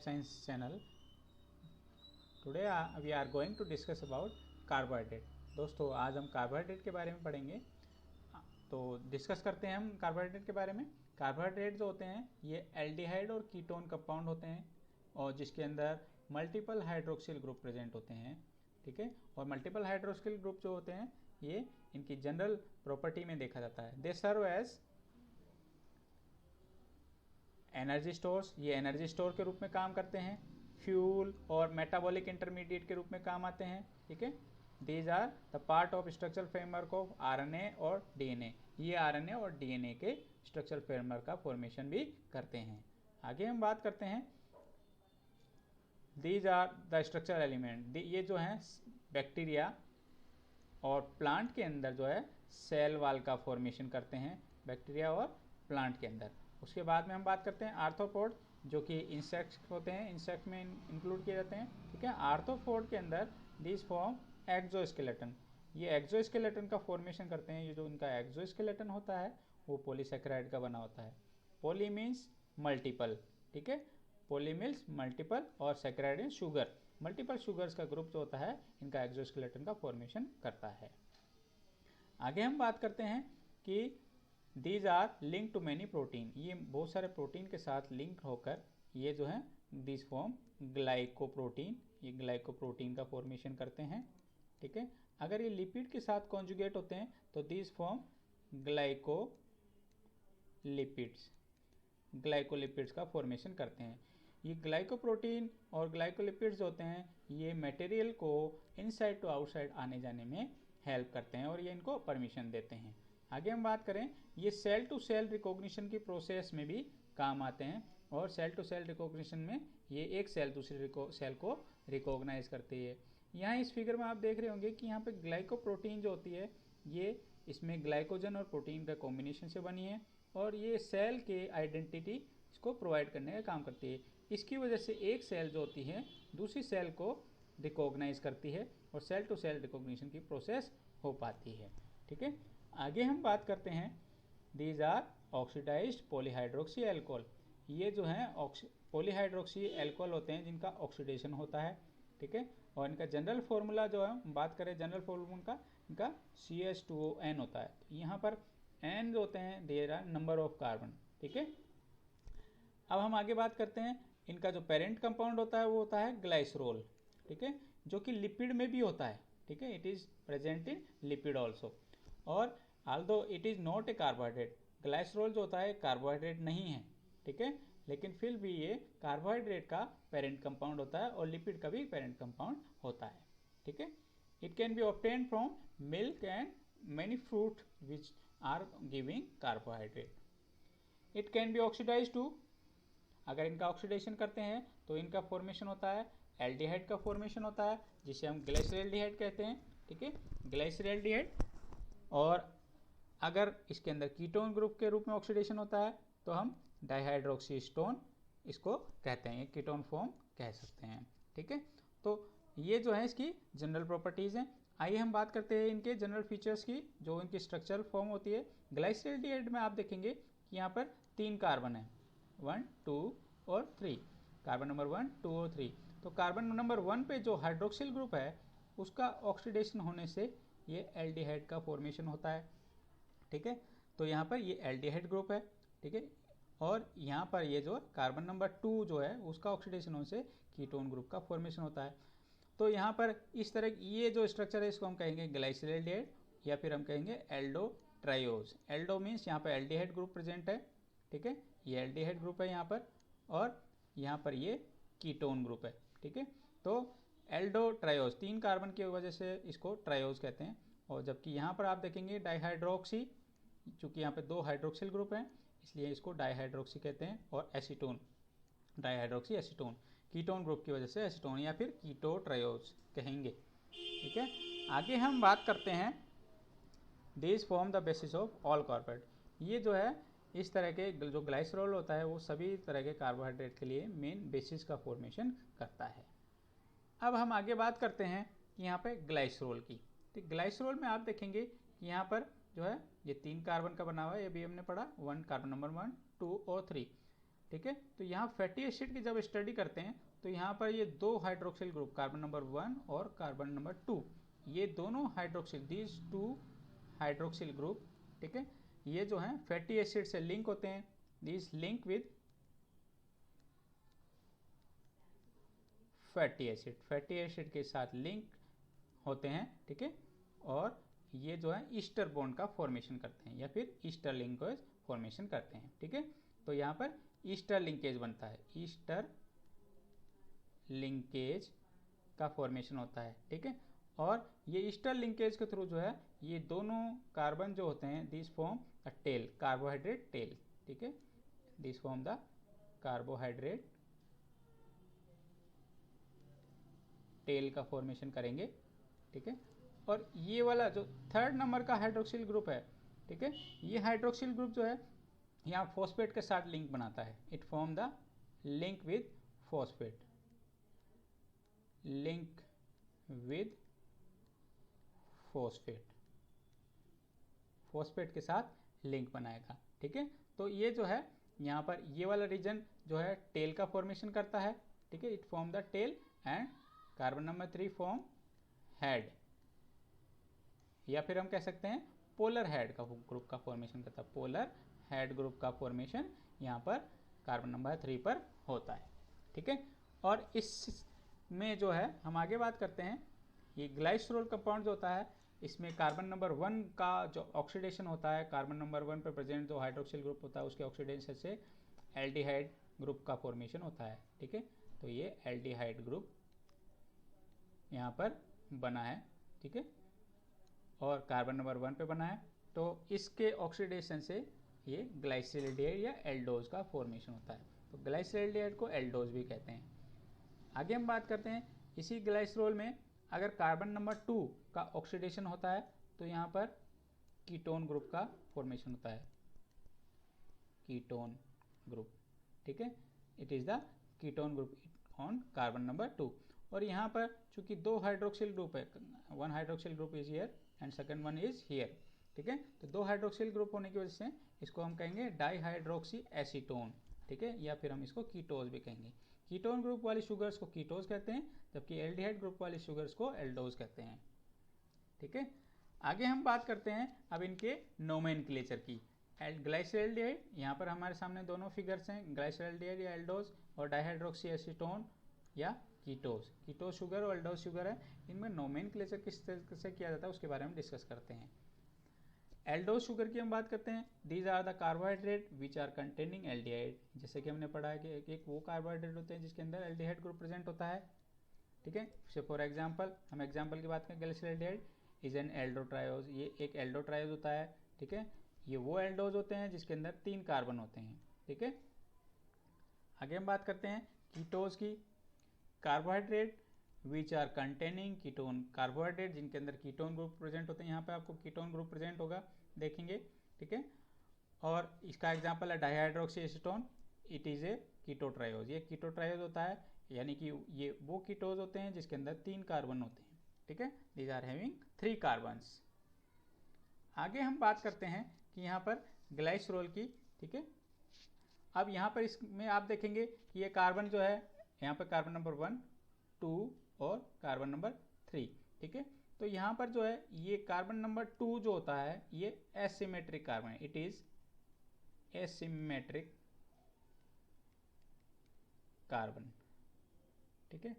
Science channel. Today we are going to discuss about carbohydrate. दोस्तों आज हम carbohydrate के बारे में पढ़ेंगे. तो डिस्कस करते हैं हम कार्बोहाइड्रेट के बारे में. कार्बोहाइड्रेट जो होते हैं ये एल्डिहाइड और कीटोन कंपाउंड होते हैं और जिसके अंदर मल्टीपल हाइड्रोक्सिल ग्रुप प्रेजेंट होते हैं. ठीक है, और मल्टीपल हाइड्रोक्सिल ग्रुप जो होते हैं ये इनकी जनरल प्रॉपर्टी में देखा जाता है. दे सर्व एज एनर्जी स्टोर्स. ये एनर्जी स्टोर के रूप में काम करते हैं. फ्यूल और मेटाबॉलिक इंटरमीडिएट के रूप में काम आते हैं. ठीक है, these are the part of structural framework of RNA और डीएनए. ये आरएनए और डीएनए के स्ट्रक्चरल फ्रेमवर्क का फॉर्मेशन भी करते हैं. आगे हम बात करते हैं these are the structural element. ये जो हैं बैक्टीरिया और प्लांट के अंदर जो है सेल वॉल का फॉर्मेशन करते हैं, बैक्टीरिया और प्लांट के अंदर. उसके बाद में हम बात करते हैं आर्थ्रोपोड जो कि इंसेक्ट्स होते हैं, इंसेक्ट में इंक्लूड किए जाते हैं. ठीक है, आर्थ्रोपोड के अंदर दिस फॉर्म एक्सोस्केलेटन. ये एक्सोस्केलेटन का फॉर्मेशन करते हैं. ये जो इनका एक्सोस्केलेटन होता है वो पॉलीसेकेराइड का बना होता है. Poly means multiple. ठीक है, पॉली मीन्स मल्टीपल और saccharide means sugar. Multiple sugars का ग्रुप जो होता है इनका एक्सोस्केलेटन का फॉर्मेशन करता है. आगे हम बात करते हैं कि these are link to many protein. ये बहुत सारे प्रोटीन के साथ लिंक होकर ये जो है दिस फॉर्म ग्लाइकोप्रोटीन. ये ग्लाइकोप्रोटीन का फॉर्मेशन करते हैं. ठीक है, अगर ये लिपिड के साथ कॉन्जुगेट होते हैं तो दिस फॉर्म ग्लाइकोलिपिड्स. ग्लाइकोलिपिड्स का फॉर्मेशन करते हैं. ये ग्लाइकोप्रोटीन और ग्लाइकोलिपिड्स होते हैं ये मटेरियल को इनसाइड टू आउटसाइड आने जाने में हेल्प करते हैं और ये इनको परमिशन देते हैं. आगे हम बात करें ये सेल टू सेल रिकॉग्निशन की प्रोसेस में भी काम आते हैं और सेल टू सेल रिकॉग्निशन में ये एक सेल दूसरे सेल को रिकॉग्नाइज करती है. यहाँ इस फिगर में आप देख रहे होंगे कि यहाँ पे ग्लाइकोप्रोटीन जो होती है ये इसमें ग्लाइकोजन और प्रोटीन का कॉम्बिनेशन से बनी है और ये सेल के आइडेंटिटी इसको प्रोवाइड करने का काम करती है. इसकी वजह से एक सेल जो होती है दूसरी सेल को रिकॉग्नाइज करती है और सेल टू सेल रिकॉग्निशन की प्रोसेस हो पाती है. ठीक है, आगे हम बात करते हैं these are oxidised polyhydroxy alcohol. ये जो हैं पॉलीहाइड्रोक्सी एल्कोहल होते हैं जिनका ऑक्सीडेशन होता है. ठीक है, और इनका जनरल फार्मूला जो है बात करें जनरल फार्मूला का इनका CH2ON होता है. यहाँ पर N जो होते हैं there are number of carbon. ठीक है, अब हम आगे बात करते हैं इनका जो पेरेंट कंपाउंड होता है वो होता है ग्लाइसरोल. ठीक है, जो कि लिपिड में भी होता है. ठीक है, it is present in lipid also. और although it is not a carbohydrate, glycerol जो होता है कार्बोहाइड्रेट नहीं है. ठीक है, लेकिन फिर भी ये कार्बोहाइड्रेट का पेरेंट कंपाउंड होता है और लिपिड का भी पेरेंट कंपाउंड होता है. ठीक है, it can be obtain from milk and many fruit which are giving carbohydrate. It can be oxidise to. अगर इनका ऑक्सीडेशन करते हैं तो इनका फॉर्मेशन होता है एल्डिहाइड का फॉर्मेशन होता है जिसे हम ग्लाइसरल्डिहाइड कहते हैं. ठीक है, ग्लाइसरल्डिहाइड. और अगर इसके अंदर कीटोन ग्रुप के रूप में ऑक्सीडेशन होता है तो हम डाइहाइड्रोक्सीस्टोन इसको कहते हैं, कीटोन फॉर्म कह सकते हैं. ठीक है, तो ये जो है इसकी जनरल प्रॉपर्टीज़ हैं. आइए हम बात करते हैं इनके जनरल फीचर्स की जो इनकी स्ट्रक्चरल फॉर्म होती है. ग्लाइसरल्डिहाइड में आप देखेंगे कि यहाँ पर 3 कार्बन है 1, 2 और 3. कार्बन नंबर 1, 2 और 3. तो कार्बन नंबर 1 पे जो हाइड्रोक्सिल ग्रुप है उसका ऑक्सीडेशन होने से ये एल्डिहाइड का फॉर्मेशन होता है. ठीक है, तो यहाँ पर ये एल्डिहाइड ग्रुप है. ठीक है, और यहाँ पर ये जो कार्बन नंबर 2 जो है उसका ऑक्सीडेशन होने से कीटोन ग्रुप का फॉर्मेशन होता है. तो यहाँ पर इस तरह ये जो स्ट्रक्चर है इसको हम कहेंगे ग्लाइसरल्डिहाइड या फिर हम कहेंगे एल्डोट्रायोज. एल्डो मीन्स यहाँ पर एल्डिहाइड ग्रुप प्रेजेंट है. ठीक है, ये एल्डिहाइड ग्रुप है यहाँ पर और यहाँ पर ये कीटोन ग्रुप है. ठीक है, तो एल्डोट्रायोज 3 कार्बन की वजह से इसको ट्रायोज कहते हैं. और जबकि यहाँ पर आप देखेंगे डाइहाइड्रोक्सी, चूँकि यहाँ पे 2 हाइड्रोक्सिल ग्रुप हैं इसलिए इसको डाइहाइड्रोक्सी कहते हैं. और acetone, dihydroxy acetone, ketone group की वजह से एसीटोन या फिर कीटोट्रायोज कहेंगे. ठीक है, आगे हम बात करते हैं this form the basis of all carbohydrate. ये जो है इस तरह के जो ग्लाइसरोल होता है वो सभी तरह के कार्बोहाइड्रेट के लिए मेन बेसिस का फॉर्मेशन करता है. अब हम आगे बात करते हैं कि यहाँ पे ग्लाइसरोल की. तो ग्लाइसरोल में आप देखेंगे कि यहाँ पर जो है ये 3 कार्बन का बना हुआ है, ये भी हमने पढ़ा 1 कार्बन नंबर 1, 2 और 3. ठीक है। तो यहाँ फैटी एसिड की जब स्टडी करते हैं तो यहाँ पर ये दो हाइड्रोक्सिल ग्रुप कार्बन नंबर 1 और कार्बन नंबर 2, ये दोनों hydroxyl, these two hydroxyl group, ठीक है, ये जो हैं फैटी एसिड से लिंक होते हैं। This link with fatty acid, fatty acid के साथ लिंक होते हैं, ठीक है, और ये जो है ईस्टर बॉन्ड का फॉर्मेशन करते हैं या फिर ईस्टर लिंकेज फॉर्मेशन करते हैं, ठीक है। तो यहाँ पर ईस्टर लिंकेज बनता है, ईस्टर लिंकेज का फॉर्मेशन होता है, ठीक है। और ये ईस्टर लिंकेज के थ्रू जो है ये दोनों कार्बन जो होते हैं this form a tail, carbohydrate tail, ठीक है, this form the carbohydrate tail का फॉर्मेशन करेंगे, ठीक है। और ये वाला जो थर्ड नंबर का हाइड्रोक्सिल ग्रुप है, ठीक है, ये हाइड्रोक्सिल ग्रुप जो है यहाँ फॉस्फेट के साथ लिंक बनाता है। It form the link with phosphate, link with phosphate, phosphate के साथ लिंक बनाएगा, ठीक है। तो ये जो है यहाँ पर ये वाला रीजन जो है टेल का फॉर्मेशन करता है, ठीक है, it form the tail and carbon number 3 form head, या फिर हम कह सकते हैं पोलर हेड का ग्रुप का फॉर्मेशन करता है, पोलर हेड ग्रुप का फॉर्मेशन यहाँ पर कार्बन नंबर 3 पर होता है, ठीक है। और इसमें जो है हम आगे बात करते हैं, ये ग्लाइसरॉल कंपाउंड जो होता है इसमें कार्बन नंबर 1 का जो ऑक्सीडेशन होता है, कार्बन नंबर 1 पर प्रेजेंट जो हाइड्रोक्सिल ग्रुप होता है उसके ऑक्सीडेशन से एल्डिहाइड ग्रुप का फॉर्मेशन होता है, ठीक है। तो ये एल्डिहाइड ग्रुप यहाँ पर बना है, ठीक है, और कार्बन नंबर 1 पे बना है। तो इसके ऑक्सीडेशन से ये ग्लाइसिल्डिहाइड या एल्डोज का फॉर्मेशन होता है। तो ग्लाइसिल्डिहाइड को एल्डोज भी कहते हैं। आगे हम बात करते हैं इसी ग्लाइसरॉल में अगर कार्बन नंबर 2 का ऑक्सीडेशन होता है तो यहाँ पर कीटोन ग्रुप का फॉर्मेशन होता है, कीटोन ग्रुप, ठीक है, it is the ketone group on carbon number 2। और यहाँ पर चूंकि दो हाइड्रोक्सिल ग्रुप है, one hydroxyl group is here and second one is here, ठीक है। तो दो हाइड्रोक्सिल ग्रुप होने की वजह से इसको हम कहेंगे डाईहाइड्रोक्सी एसीटोन, ठीक है, या फिर हम इसको कीटोज भी कहेंगे। कीटोन ग्रुप वाली शुगर्स को कीटोज कहते हैं, जबकि एल्डिहाइड ग्रुप वाली शुगर्स को एल्डोज कहते हैं, ठीक है। आगे हम बात करते हैं अब इनके नोमेनक्लेचर की। ग्लाइसिल्डिहाइड, यहाँ पर हमारे सामने दोनों फिगर्स हैं, ग्लाइसिल्डिहाइड या एल्डोज, और डाईहाइड्रोक्सी एसीटोन या कीटोज, कीटोज शुगर और एल्डोज शुगर है। इनमें नोमेनक्लेचर किस तरह से किया जाता है उसके बारे में डिस्कस करते हैं। एल्डोज शुगर की हम बात करते हैं, these are the carbohydrate which are containing aldehyde. जैसे कि हमने पढ़ा है कि एक वो कार्बोहाइड्रेट होते हैं जिसके अंदर एल्डिहाइड ग्रुप प्रेजेंट होता है, ठीक है। से फॉर एग्जांपल हम एग्जांपल की बात करें, ग्लाइसिल्डिहाइड इज एन एल्डोट्रायोज, ये एक एल्डोट्रायोज होता है, ठीक है। ये वो एल्डोज होते हैं जिसके अंदर 3 कार्बन होते हैं, ठीक है। आगे हम बात करते हैं कीटोज की, carbohydrate which are containing ketone, carbohydrate जिनके अंदर कीटोन ग्रुप प्रेजेंट होते हैं, यहाँ पे आपको कीटोन ग्रुप प्रेजेंट होगा, देखेंगे, ठीक है। और इसका एग्जांपल है dihydroxy acetone, it is a ketotriose, ये कीटोट्रायोज होता है, यानी कि ये वो कीटोज होते हैं जिसके अंदर 3 कार्बन होते हैं, ठीक है, दीज आर हैविंग 3 कार्बन्स। आगे हम बात करते हैं कि यहाँ पर ग्लाइसरॉल की, ठीक है। अब यहाँ पर इसमें आप देखेंगे कि ये कार्बन जो है यहाँ पर कार्बन नंबर 1, 2 और कार्बन नंबर 3, ठीक है। तो यहाँ पर जो है ये कार्बन नंबर 2 जो होता है ये एसिमेट्रिक कार्बन है, इट इज एसिमेट्रिक कार्बन, ठीक है,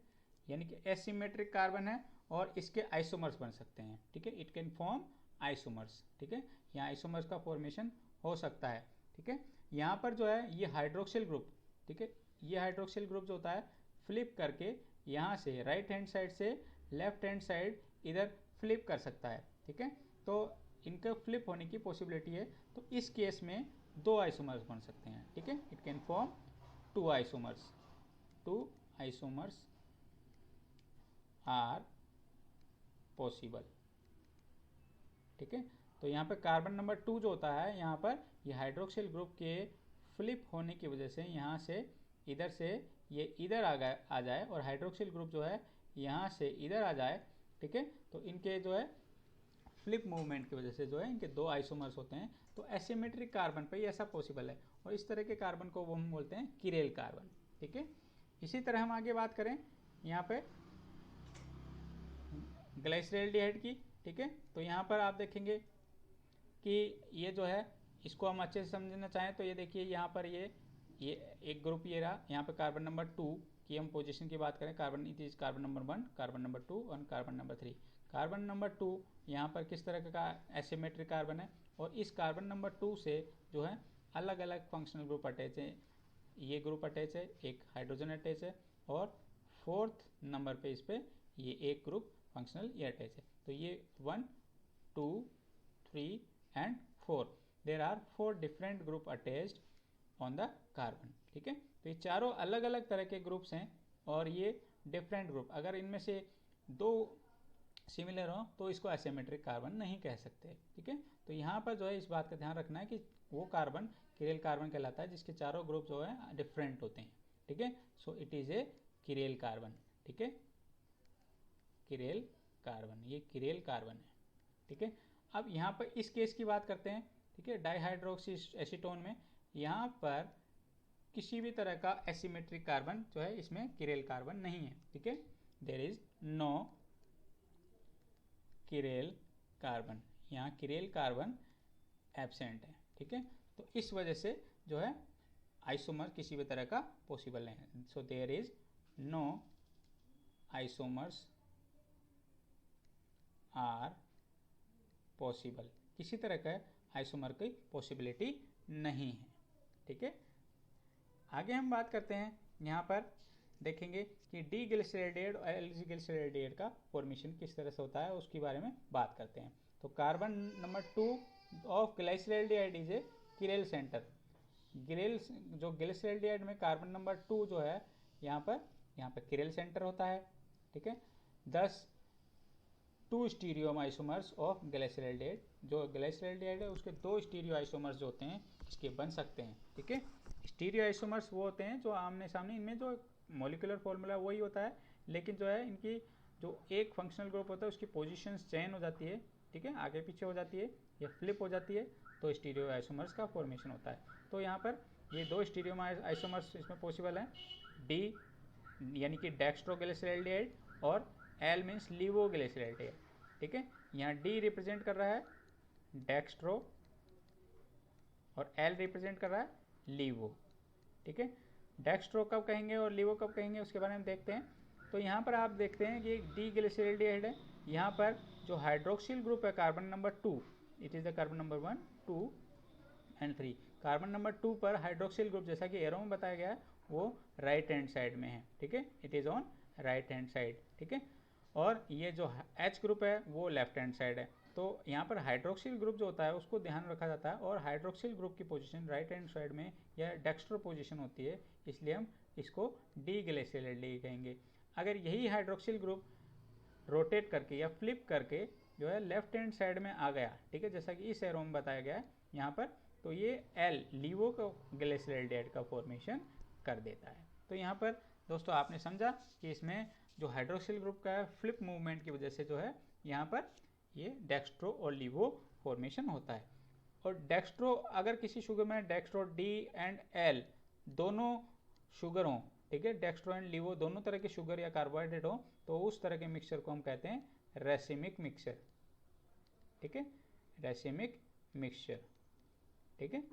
यानी कि एसिमेट्रिक कार्बन है और इसके आइसोमर्स बन सकते हैं, ठीक है, इट कैन फॉर्म आइसोमर्स, ठीक है, यहाँ आइसोमर्स का फॉर्मेशन हो सकता है, ठीक है। यहाँ पर जो है ये हाइड्रोक्सिल ग्रुप, ठीक है, ये हाइड्रोक्सिल ग्रुप जो होता है फ्लिप करके यहाँ से राइट हैंड साइड से लेफ्ट हैंड साइड इधर फ्लिप कर सकता है, ठीक है। तो इनका फ्लिप होने की पॉसिबिलिटी है, तो इस केस में 2 आइसोमर्स बन सकते हैं, ठीक है, it can form 2 isomers, 2 isomers are possible, ठीक है। तो यहाँ पर कार्बन नंबर 2 जो होता है यहाँ पर ये हाइड्रोक्सिल ग्रुप के फ्लिप होने की वजह से यहाँ से ये इधर आ जाए और हाइड्रोक्सिल ग्रुप जो है यहाँ से इधर आ जाए, ठीक है। तो इनके जो है फ्लिप मूवमेंट की वजह से जो है इनके दो आइसोमर्स होते हैं, तो एसिमेट्रिक कार्बन पे ऐसा पॉसिबल है, और इस तरह के कार्बन को वो हम बोलते हैं किरेल कार्बन। ठीक है, इसी तरह हम आगे बात करें यहाँ पे ग्लाइसरॉल्डिहाइड की। ठीक है, तो यहाँ पर आप देखेंगे कि ये जो है इसको हम अच्छे से समझना चाहें तो ये देखिए यहाँ पर ये एक ग्रुप ये रहा, यहाँ पे कार्बन नंबर 2 की हम पोजीशन की बात करें, carbon it is carbon number 1, carbon number 2 और कार्बन नंबर 3। कार्बन नंबर 2 यहाँ पर किस तरह का एसिमेट्रिक कार्बन है, और इस कार्बन नंबर 2 से जो है अलग अलग फंक्शनल ग्रुप अटैच है। ये ग्रुप अटैच है, एक हाइड्रोजन अटैच है, और 4th नंबर पे इस पे ये एक ग्रुप फंक्शनल ये अटैच है। तो ये 1, 2, 3 and 4, there are 4 different group attached on the carbon. ठीक है, तो ये चारों अलग अलग तरह के ग्रुप्स हैं, और ये डिफरेंट ग्रुप, अगर इनमें से दो सिमिलर हो तो इसको एसिमेट्रिक कार्बन नहीं कह सकते। ठीक है, तो यहाँ पर जो है इस बात का ध्यान रखना है कि वो कार्बन किरेल कार्बन कहलाता है जिसके चारों ग्रुप जो है डिफरेंट होते हैं। ठीक है, so it is a chiral carbon. ठीक है, किरेल कार्बन, ये किरेल कार्बन है। ठीक है, अब यहाँ पर इस केस की बात करते हैं। ठीक है, डाईहाइड्रोक्सी एसीटोन में यहाँ पर किसी भी तरह का एसिमेट्रिक कार्बन जो है इसमें किरेल कार्बन नहीं है। ठीक है, there is no chiral carbon, यहाँ किरेल कार्बन एब्सेंट है। ठीक है, तो इस वजह से जो है आइसोमर किसी भी तरह का पॉसिबल नहीं है। So there is no isomers are possible, किसी तरह का आइसोमर की पॉसिबिलिटी नहीं है। ठीक है, आगे हम बात करते हैं, यहाँ पर देखेंगे कि डी ग्लिसरॉल्डिहाइड और एल ग्लिसरॉल्डिहाइड का फॉर्मेशन किस तरह से होता है, उसके बारे में बात करते हैं। तो carbon number 2 of glyceraldehyde is a chiral centre. जो ग्लिसरॉल्डिहाइड में कार्बन नंबर 2 जो है यहाँ पर किरेल सेंटर होता है। ठीक है, 10 2 स्टीरियो आइसोमर्स ऑफ ग्लाइसरॉल्डिहाइड, जो ग्लाइसरॉल्डिहाइड है उसके 2 स्टीरियो आइसोमर्स जो होते हैं इसके बन सकते हैं। ठीक है, स्टीरियो आइसोमर्स वो होते हैं जो आमने सामने, इनमें जो मॉलिक्यूलर फॉर्मूला वही होता है, लेकिन जो है इनकी जो एक फंक्शनल ग्रुप होता है उसकी पोजीशंस चेंज हो जाती है। ठीक है, आगे पीछे हो जाती है या फ्लिप हो जाती है, तो स्टीरियो आइसोमर्स का फॉर्मेशन होता है। तो यहाँ पर ये 2 स्टीरियो आइसोमर्स इसमें पॉसिबल हैं, डी यानी कि डेक्स्ट्रोग्लिसरॉल्डिहाइड और एल मीन्स लीवोग्लिसरॉल्डिहाइड। ठीक है, यहाँ डी रिप्रेजेंट कर रहा है डेक्स्ट्रो और एल रिप्रेजेंट कर रहा है लीवो। ठीक है, डेक्स्ट्रो कब कहेंगे और लीवो कब कहेंगे उसके बारे में देखते हैं। तो यहाँ पर आप देखते हैं कि डी ग्लिसरॉल्डिहाइड है, यहाँ पर जो हाइड्रोक्सिल ग्रुप है carbon number 2, it is the carbon number 1, 2 and 3। Carbon number 2 पर हाइड्रोक्सिल ग्रुप जैसा कि एरो में बताया गया है वो राइट हैंड साइड में है। ठीक है, it is on right hand side. ठीक है, और ये जो H ग्रुप है वो लेफ्ट हैंड साइड है। तो यहाँ पर हाइड्रोक्सिल ग्रुप जो होता है उसको ध्यान रखा जाता है, और हाइड्रोक्सिल ग्रुप की पोजीशन राइट हैंड साइड में या डेक्स्ट्रो पोजीशन होती है, इसलिए हम इसको डी ग्लिसरॉल्डिहाइड कहेंगे। अगर यही हाइड्रोक्सिल ग्रुप रोटेट करके या फ्लिप करके जो है लेफ्ट हैंड साइड में आ गया, ठीक है, जैसा कि इस एरो में बताया गया है यहाँ पर, तो ये एल लीवो को ग्लिसरॉल्डिहाइड का फॉर्मेशन कर देता है। तो यहाँ पर दोस्तों आपने समझा कि इसमें जो हाइड्रोक्सिल ग्रुप का फ्लिप मूवमेंट की वजह से जो है यहाँ पर ये डेक्स्ट्रो और लीवो फॉर्मेशन होता है। और डेक्स्ट्रो, अगर किसी शुगर में डेक्स्ट्रो डी एंड एल दोनों शुगर हों, ठीक है, डेक्स्ट्रो एंड लीवो दोनों तरह के शुगर या कार्बोहाइड्रेट हो, तो उस तरह के मिक्सचर को हम कहते हैं रेसिमिक मिक्सचर। ठीक है, रेसिमिक मिक्सचर। ठीक है,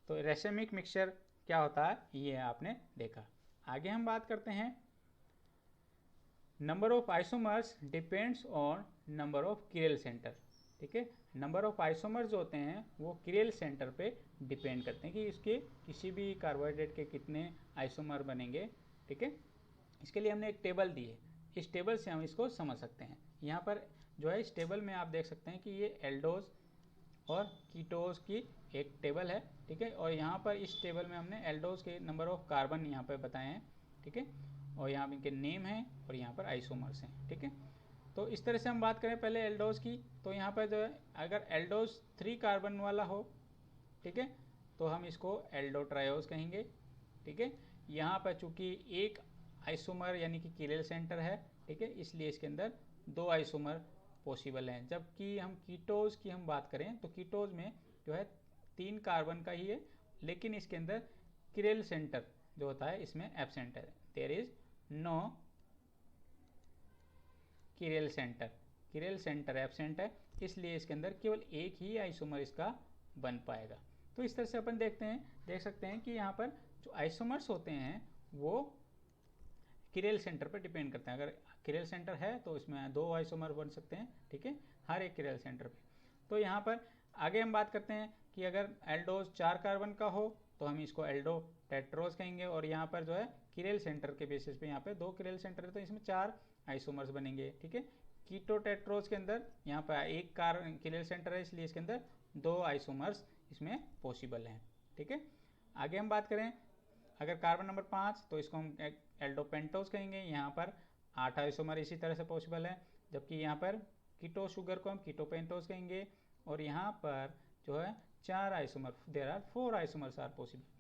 तो रेसिमिक मिक्सचर क्या होता है ये आपने देखा। आगे हम बात करते हैं, number of isomers depends on number of chiral centre. ठीक है, नंबर ऑफ आइसोमर्स जो होते हैं वो किरेल सेंटर पे डिपेंड करते हैं कि इसके किसी भी कार्बोहाइड्रेट के कितने आइसोमर बनेंगे। ठीक है, इसके लिए हमने एक टेबल दी है, इस टेबल से हम इसको समझ सकते हैं। यहाँ पर जो है इस टेबल में आप देख सकते हैं कि ये एल्डोज और कीटोज की एक टेबल है। ठीक है, और यहाँ पर इस टेबल में हमने एल्डोज के नंबर ऑफ कार्बन यहाँ पर बताए हैं। ठीक है, और यहाँ इनके नेम हैं और यहाँ पर आइसोमर्स हैं। ठीक है, तो इस तरह से हम बात करें पहले एल्डोज की, तो यहाँ पर जो है अगर एल्डोज 3 कार्बन वाला हो, ठीक है, तो हम इसको एल्डोट्रायोज कहेंगे। ठीक है, यहाँ पर चूंकि एक आइसोमर यानी कि किरेल सेंटर है, ठीक है, इसलिए इसके अंदर 2 आइसोमर पॉसिबल हैं। जबकि हम कीटोज की हम बात करें तो कीटोज में जो है 3 कार्बन का ही है, लेकिन इसके अंदर किरेल सेंटर जो होता है इसमें एब्सेंट है। There is no chiral centre absent है, इसलिए इसके अंदर केवल एक ही आइसोमर इसका बन पाएगा। तो इस तरह से अपन देख सकते हैं कि यहाँ पर जो आइसोमर्स होते हैं वो किरेल सेंटर पर डिपेंड करते हैं। अगर किरेल सेंटर है तो इसमें 2 आइसोमर बन सकते हैं, ठीक है, हर एक किरेल सेंटर पे। तो यहाँ पर आगे हम बात करते हैं कि अगर एल्डोज 4 कार्बन का हो तो हम इसको एल्डो टेट्रोज कहेंगे, और यहाँ पर जो है किरेल सेंटर के बेसिस पे यहाँ पे 2 किरेल सेंटर है तो इसमें 4 आइसोमर्स बनेंगे, ठीक है। कीटो टेट्रोज के अंदर यहाँ पर एक किरेल सेंटर है, इसलिए इसके अंदर 2 आइसोमर्स इसमें पॉसिबल हैं, ठीक है। आगे हम बात करें अगर कार्बन नंबर 5 तो इसको हम एल्डोपेंटोज कहेंगे, यहाँ पर 8 आइसोमर इसी तरह से पॉसिबल है। जबकि यहाँ पर कीटो शुगर को हम कीटोपेंटोज कहेंगे, और यहाँ पर जो है 4 isomer, there are 4 isomers are possible.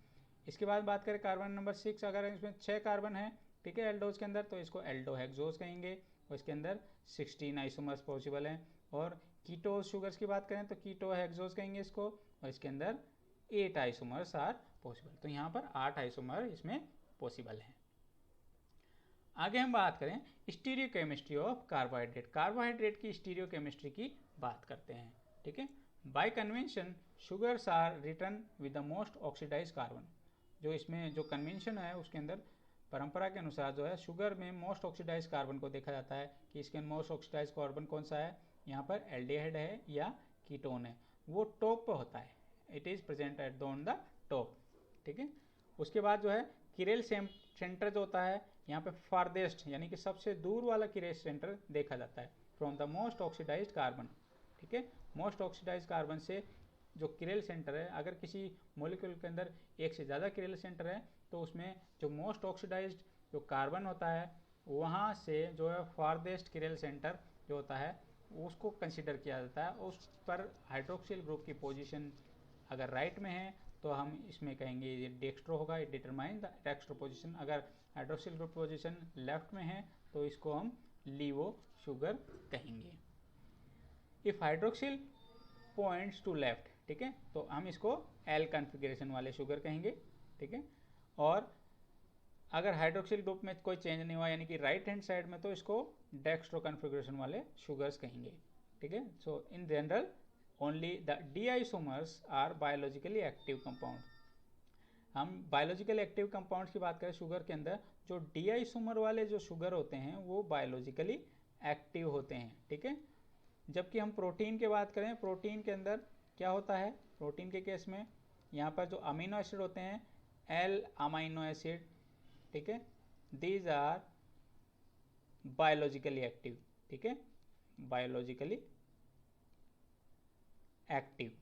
इसके बाद बात करें कार्बन नंबर 6, अगर इसमें 6 कार्बन है, ठीक है, एल्डोज के अंदर, तो इसको एल्डोहेक्सोज कहेंगे, और इसके अंदर 16 आइसोमर्स पॉसिबल हैं। और कीटो शुगर्स की बात करें तो कीटोहेक्सोज कहेंगे इसको, और इसके अंदर 8 आइसोमर्स आर पॉसिबल। तो यहाँ पर 8 आइसोमर इसमें पॉसिबल हैं। आगे हम बात करें स्टीरियोकेमिस्ट्री ऑफ कार्बोहाइड्रेट की स्टीरियोकेमिस्ट्री की बात करते हैं, ठीक है। By convention sugars are written with the most oxidised carbon. जो इसमें जो कन्वेंशन है उसके अंदर परंपरा के अनुसार जो है शुगर में मोस्ट ऑक्सीडाइज कार्बन को देखा जाता है कि इसके मोस्ट ऑक्सीडाइज कार्बन कौन सा है, यहाँ पर एल्डिहाइड है या कीटोन है, वो टॉप पर होता है, it is present at on the top, ठीक है। उसके बाद जो है किरेल सेंटर जो होता है यहाँ पे फारदेस्ट यानी कि सबसे दूर वाला किरेल सेंटर देखा जाता है from the most oxidised carbon, ठीक है। मोस्ट ऑक्सीडाइज्ड कार्बन से जो किरेल सेंटर है, अगर किसी मॉलिक्यूल के अंदर एक से ज़्यादा किरेल सेंटर है तो उसमें जो मोस्ट ऑक्सीडाइज्ड जो कार्बन होता है वहाँ से जो है फारदेस्ट किरेल सेंटर जो होता है उसको कंसिडर किया जाता है। उस पर हाइड्रोक्सिल ग्रुप की पोजीशन अगर राइट में है तो हम इसमें कहेंगे ये डेक्स्ट्रो होगा, it determine the dextro position. अगर हाइड्रोक्सिल ग्रुप पोजीशन लेफ्ट में है तो इसको हम लीवो शुगर कहेंगे। If hydroxyl points to left, ठीक है, तो हम इसको एल कॉन्फ़िगरेशन वाले शुगर कहेंगे, ठीक है। और अगर हाइड्रोक्सिल ग्रुप में कोई चेंज नहीं हुआ यानी कि राइट हैंड साइड में तो इसको डेक्स्ट्रो कॉन्फ़िगरेशन वाले शुगर्स कहेंगे, ठीक है। So in general only the D isomers are biologically active compound. हम बायोलॉजिकल एक्टिव कंपाउंड्स की बात करें शुगर के अंदर, जो डी आइसोमर वाले जो शुगर होते हैं वो बायोलॉजिकली एक्टिव होते हैं, ठीक है। जबकि हम प्रोटीन की बात करें, प्रोटीन के अंदर क्या होता है, प्रोटीन के केस में यहाँ पर जो अमीनो एसिड होते हैं एल अमीनो एसिड, ठीक है, दीज आर बायोलॉजिकली एक्टिव, ठीक है, biologically active.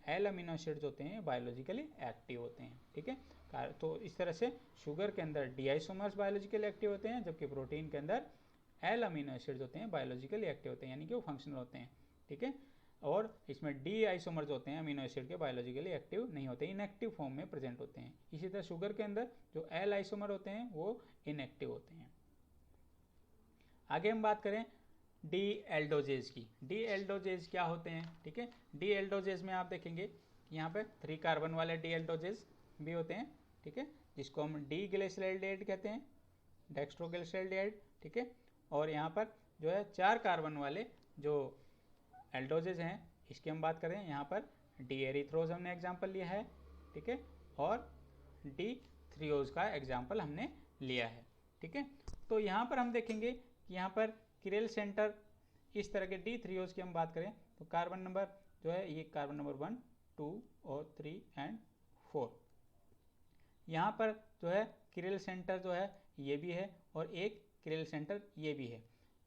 L amino acids होते हैं बायोलॉजिकली एक्टिव होते हैं, ठीक है। तो इस तरह से शुगर के अंदर डी आइसोमर्स बायोलॉजिकली एक्टिव होते हैं, जबकि प्रोटीन के अंदर एल अमीनो एसिड्स होते हैं बायोलॉजिकली एक्टिव होते हैं, यानी कि वो फंक्शनल होते हैं, ठीक है। और इसमें डी आइसोमर्स होते हैं अमीनो एसिड के बायोलॉजिकली एक्टिव नहीं होते, इनएक्टिव फॉर्म में प्रेजेंट होते हैं। इसी तरह शुगर के अंदर जो एल आइसोमर होते हैं वो इनएक्टिव होते हैं। आगे हम बात करें डी एल्डोजेज की। डी एल्डोजेज क्या होते हैं, ठीक है। डी एल्डोजेज में आप देखेंगे यहाँ पे 3 कार्बन वाले डी एल्डोजेज भी होते हैं, ठीक है, जिसको हम डी ग्लिसरॉल्डिहाइड कहते हैं, डेक्स्ट्रो ग्लिसरॉल्डिहाइड, ठीक है। और यहाँ पर जो है 4 कार्बन वाले जो एल्डोजेज हैं इसकी हम बात करें, यहाँ पर डी एरिथ्रोज हमने एग्जाम्पल लिया है, ठीक है, और डी थ्रियोज का एग्जाम्पल हमने लिया है, ठीक है। तो यहाँ पर हम देखेंगे कि यहाँ पर किरेल सेंटर इस तरह के डी थ्रियोज की हम बात करें तो कार्बन नंबर जो है ये कार्बन नंबर 1, 2 और 3 एंड 4, यहाँ पर जो है किरेल सेंटर जो है ये भी है और एक किरेल सेंटर ये भी है,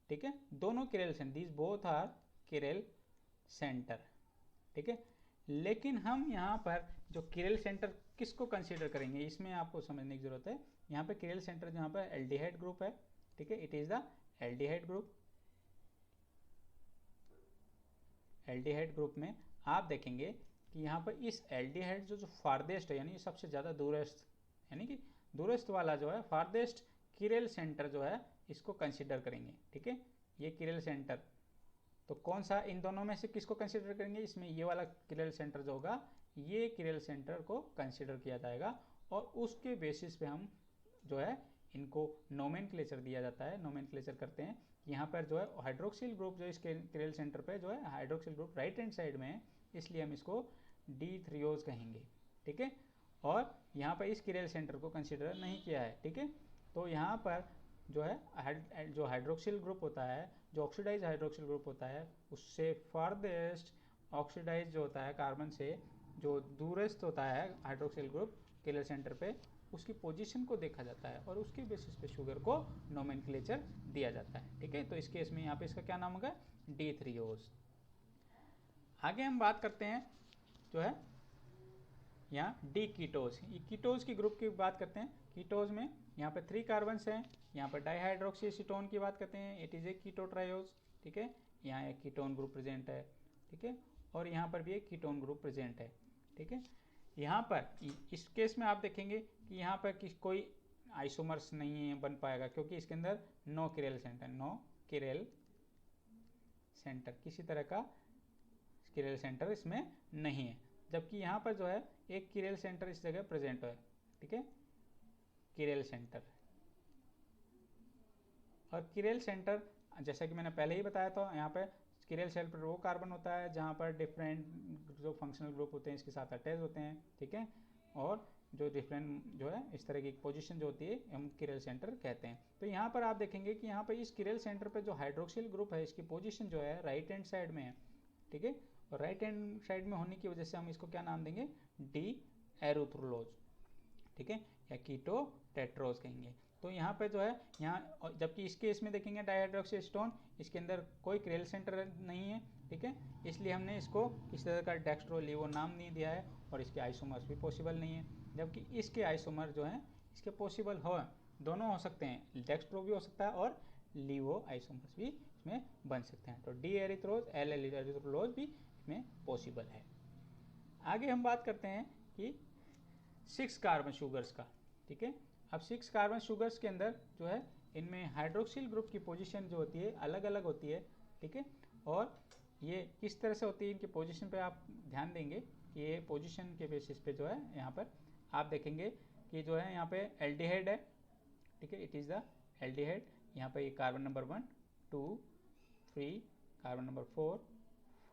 ठीक है। दोनों chiral centre, these both are chiral centre, ठीक है। लेकिन हम यहाँ पर जो किरेल सेंटर किसको कंसीडर करेंगे इसमें आपको समझने की जरूरत है। यहाँ पे किरेल सेंटर जहाँ पर एल्डिहाइड ग्रुप है, ठीक है, it is the aldehyde group. Aldehyde group में आप देखेंगे कि यहाँ पर इस एल्डिहाइड जो फारदेस्ट है यानी सबसे ज़्यादा दूरस्थ यानी कि दूरस्थ वाला जो है फारदेस्ट किरेल सेंटर जो है इसको कंसीडर करेंगे, ठीक है। ये किरल सेंटर, तो कौन सा इन दोनों में से किसको कंसिडर करेंगे, इसमें ये वाला किरल सेंटर जो होगा ये किरल सेंटर को कंसिडर किया जाएगा और उसके बेसिस पे हम जो है इनको नोमेनक्लेचर दिया जाता है, नोमेनक्लेचर करते हैं। यहाँ पर जो है हाइड्रोक्सिल ग्रुप जो इसके किरल सेंटर पे जो है hydroxyl group right hand side में है, इसलिए हम इसको D3OS कहेंगे, ठीक है। और यहाँ पर इस किरल सेंटर को कंसिडर नहीं किया है, ठीक है। तो यहाँ पर जो है जो हाइड्रोक्सिल ग्रुप होता है, जो ऑक्सीडाइज हाइड्रोक्सिल ग्रुप होता है, उससे फारदेस्ट ऑक्सीडाइज जो होता है कार्बन से जो दूरस्थ होता है हाइड्रोक्सिल ग्रुप किरल सेंटर पे, उसकी पोजीशन को देखा जाता है और उसके बेसिस पे शुगर को नोमेनक्लेचर दिया जाता है, ठीक है। तो इस केस में यहाँ पे इसका क्या नाम होगा, D3OS। आगे हम बात करते हैं जो है यहाँ डी कीटोज, कीटोज की ग्रुप की बात करते हैं। कीटोज में यहाँ पे 3 कार्बन्स हैं, यहाँ पर डाईहाइड्रोक्सी एसीटोन की बात करते हैं, इट इज़ ए कीटोट्रायोज, ठीक है। यहाँ एक कीटोन ग्रुप प्रेजेंट है, ठीक है, और यहाँ पर भी एक कीटोन ग्रुप प्रेजेंट है, ठीक है। यहाँ पर इस केस में आप देखेंगे कि यहाँ पर कोई आइसोमर्स नहीं है बन पाएगा, क्योंकि इसके अंदर नो किरल सेंटर, किसी तरह का किरल सेंटर इसमें नहीं है। जबकि यहाँ पर जो है एक किरल सेंटर इस जगह प्रेजेंट है, ठीक है, किरल सेंटर। और किरल सेंटर जैसा कि मैंने पहले ही बताया था, यहाँ पे किरल सेंटर वो कार्बन होता है जहाँ पर डिफरेंट जो फंक्शनल ग्रुप होते हैं इसके साथ अटैच होते हैं, ठीक है। और जो डिफरेंट जो है इस तरह की पोजीशन जो होती है हम किरल सेंटर कहते हैं। तो यहाँ पर आप देखेंगे कि यहाँ पर इस किरल सेंटर पे जो हाइड्रोक्सिल ग्रुप है इसकी पोजीशन जो है राइट हैंड साइड में है, ठीक है। और राइट हैंड साइड में होने की वजह से हम इसको क्या नाम देंगे, डी एरोथ्रोलोज, ठीक है, या कीटो टेट्रोज कहेंगे। तो यहाँ पे जो है यहाँ, जबकि इसके इसमें देखेंगे डाइहाइड्रोक्सी एसीटोन, इसके अंदर कोई किरल सेंटर नहीं है, ठीक है, इसलिए हमने इसको किसी तरह का डेक्स्ट्रो-लीवो नाम नहीं दिया है और इसके आइसोमर्स भी पॉसिबल नहीं है। जबकि इसके आइसोमर जो हैं इसके पॉसिबल हो, दोनों हो सकते हैं, डेक्स्ट्रो भी हो सकता है और लीवो आइसोमर्स भी इसमें बन सकते हैं। तो डी एरिथ्रोज एल एरिथ्रोलोज भी इसमें पॉसिबल है। आगे हम बात करते हैं कि 6 कार्बन शुगर्स का, ठीक है। अब 6 कार्बन शुगर्स के अंदर जो है इनमें हाइड्रोक्सिल ग्रुप की पोजीशन जो होती है अलग अलग होती है, ठीक है। और ये किस तरह से होती है इनकी पोजीशन पे आप ध्यान देंगे कि ये पोजीशन के बेसिस पे जो है यहाँ पर आप देखेंगे कि जो है यहाँ पे एल्डिहाइड है, ठीक है, इट इज़ द एल्डिहाइड। यहाँ पे ये कार्बन नंबर 1, 2, 3, कार्बन नंबर 4,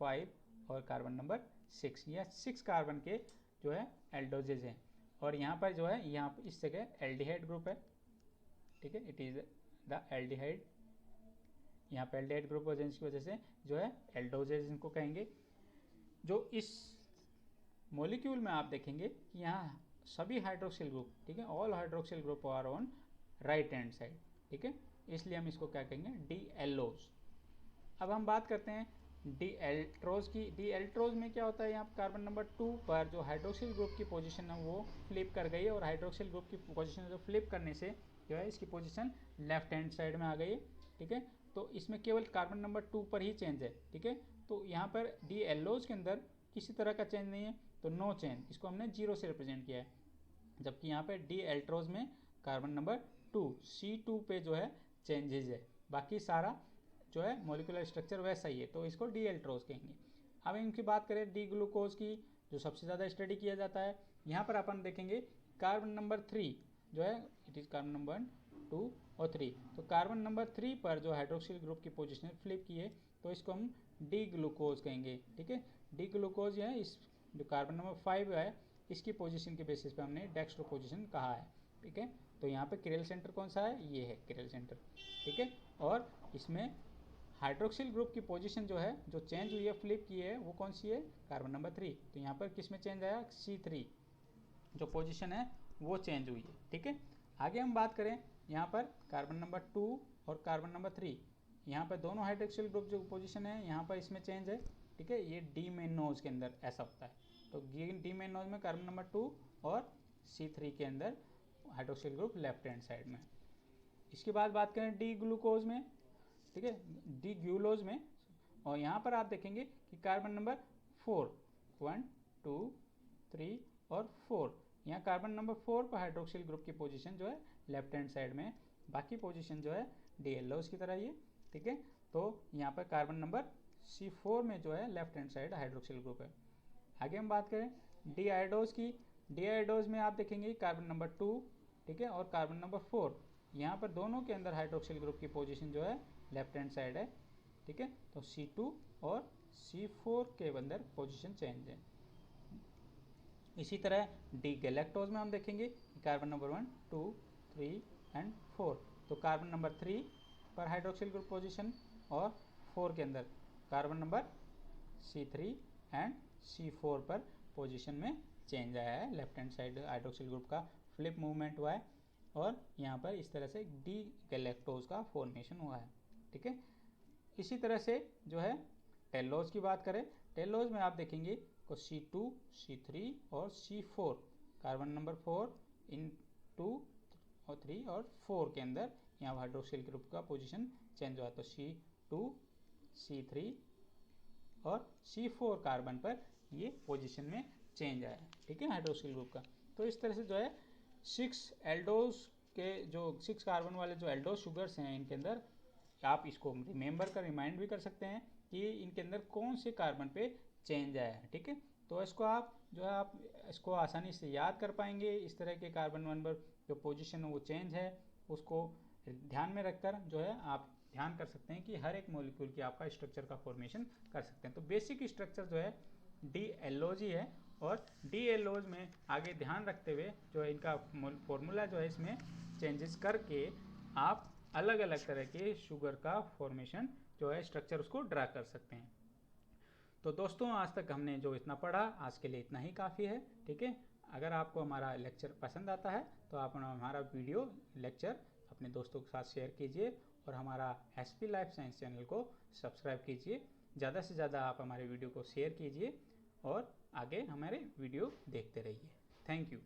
5 और कार्बन नंबर 6, यह 6 कार्बन के जो है एल्डोजेज हैं। और यहाँ पर जो है यहाँ पर इस जगह एल्डिहाइड ग्रुप है, ठीक है, इट इज़ द एल्डिहाइड। यहाँ पे एल्डिहाइड ग्रुप की वजह से जो है एल्डोजेज इनको कहेंगे। जो इस मॉलिक्यूल में आप देखेंगे कि यहाँ सभी हाइड्रोक्सिल ग्रुप, ठीक है, all hydroxyl group are on right hand side, ठीक है, इसलिए हम इसको क्या कहेंगे, डी एल्लोज। अब हम बात करते हैं डी एल्ट्रोज की। डी एल्ट्रोज में क्या होता है, यहाँ कार्बन नंबर 2 पर जो हाइड्रोक्सिल ग्रुप की पोजीशन है वो फ्लिप कर गई है और हाइड्रोक्सिल ग्रुप की पोजीशन जो फ्लिप करने से जो है इसकी पोजीशन लेफ्ट हैंड साइड में आ गई है, ठीक है। तो इसमें केवल कार्बन नंबर 2 पर ही चेंज है, ठीक है। तो यहाँ पर डी एल्लोज के अंदर किसी तरह का चेंज नहीं है, तो नो चेंज, इसको हमने 0 से रिप्रेजेंट किया है। जबकि यहाँ पे डी एल्ट्रोज में कार्बन नंबर 2 C2 पे जो है चेंजेज है, बाकी सारा जो है मॉलिक्यूलर स्ट्रक्चर वैसा ही है, तो इसको डी एल्ट्रोज कहेंगे। अब इनकी बात करें डी ग्लूकोज की, जो सबसे ज़्यादा स्टडी किया जाता है, यहाँ पर अपन देखेंगे कार्बन नंबर 3 जो है इट इज़ कार्बन नंबर 2 और 3। तो कार्बन नंबर 3 पर जो हाइड्रोक्सिल ग्रुप की पोजीशन फ्लिप की है तो इसको हम डी ग्लूकोज कहेंगे, ठीक है। डी ग्लूकोज है, इस जो कार्बन नंबर 5 है इसकी पोजीशन के बेसिस पे हमने डेक्स्ट्रो पोजीशन कहा है, ठीक है। तो यहाँ पे किरल सेंटर कौन सा है, ये है किरल सेंटर, ठीक है। और इसमें हाइड्रोक्सिल ग्रुप की पोजीशन जो है जो चेंज हुई है फ्लिप की है वो कौन सी है, कार्बन नंबर 3। तो यहाँ पर किस में चेंज आया, C3 जो पोजीशन है वो चेंज हुई है, ठीक है। आगे हम बात करें यहाँ पर कार्बन नंबर 2 और कार्बन नंबर 3, यहाँ पर दोनों हाइड्रोक्सिल ग्रुप जो पोजीशन है यहाँ पर इसमें चेंज है, ठीक है। ये डी मेन नोज के अंदर ऐसा होता है, तो डी मेन नोज में कार्बन नंबर 2 और C3 के अंदर hydroxyl group left hand side में। इसके बाद बात करें डी ग्लूकोज में, ठीक है, डी ग्यूलोज में, और यहाँ पर आप देखेंगे कि कार्बन नंबर 4, 1, 2, 3 और 4, यहाँ कार्बन नंबर 4 पर हाइड्रोक्सिल ग्रुप की पोजीशन जो है लेफ्ट हैंड साइड में, बाकी पोजीशन जो है डी एल्लोज की तरह ही है, ठीक है। तो यहाँ पर कार्बन नंबर C4 में जो है left hand side hydroxyl group है। आगे हम बात करें डी आयोडोज की। डी आयोडोज में आप देखेंगे कार्बन नंबर 2, ठीक है, और कार्बन नंबर 4, यहाँ पर दोनों के अंदर हाइड्रोक्सिल ग्रुप की पोजीशन जो है लेफ्ट हैंड साइड है, ठीक है। तो C2 और C4 के अंदर पोजीशन चेंज है। इसी तरह डी गैलेक्टोज में हम देखेंगे कार्बन नंबर 1, 2, 3 एंड 4। तो कार्बन नंबर 3 पर हाइड्रोक्सिल ग्रुप पोजीशन और 4 के अंदर carbon number C3 and C4 पर पोजीशन में चेंज आया है। Left hand side hydroxyl group का फ्लिप मूवमेंट हुआ है और यहाँ पर इस तरह से डी गैलेक्टोज का फॉर्मेशन हुआ है, ठीक है। इसी तरह से जो है टेलोज की बात करें, टेलोज में आप देखेंगे को C2, C3 और C4, कार्बन नंबर 4 इन 2 और 3 और 4 के अंदर यहाँ हाइड्रोक्सिल ग्रुप का पोजीशन चेंज हुआ। तो C2, C3 और C4 कार्बन पर ये पोजीशन में चेंज आया, ठीक है, हाइड्रोक्सिल ग्रुप का। तो इस तरह से जो है 6 एल्डोज के जो 6 कार्बन वाले जो एल्डोज शुगर्स हैं इनके अंदर आप इसको रिमाइंड भी कर सकते हैं कि इनके अंदर कौन से कार्बन पे चेंज आया है, ठीक है। तो इसको आप जो है आप इसको आसानी से याद कर पाएंगे। इस तरह के कार्बन नंबर जो पोजीशन है वो चेंज है उसको ध्यान में रखकर जो है आप ध्यान कर सकते हैं कि हर एक मॉलिक्यूल की आपका स्ट्रक्चर का फॉर्मेशन कर सकते हैं। तो बेसिक स्ट्रक्चर जो है डी एलोज ही है और डी एलोज में आगे ध्यान रखते हुए जो है इनका फॉर्मूला जो है इसमें चेंजेस करके आप अलग अलग तरह के शुगर का फॉर्मेशन जो है स्ट्रक्चर उसको ड्रा कर सकते हैं। तो दोस्तों आज तक हमने जो इतना पढ़ा आज के लिए इतना ही काफ़ी है, ठीक है। अगर आपको हमारा लेक्चर पसंद आता है तो आप हमारा वीडियो लेक्चर अपने दोस्तों के साथ शेयर कीजिए और हमारा SP लाइफ साइंस चैनल को सब्सक्राइब कीजिए। ज़्यादा से ज़्यादा आप हमारे वीडियो को शेयर कीजिए और आगे हमारे वीडियो देखते रहिए। Thank you.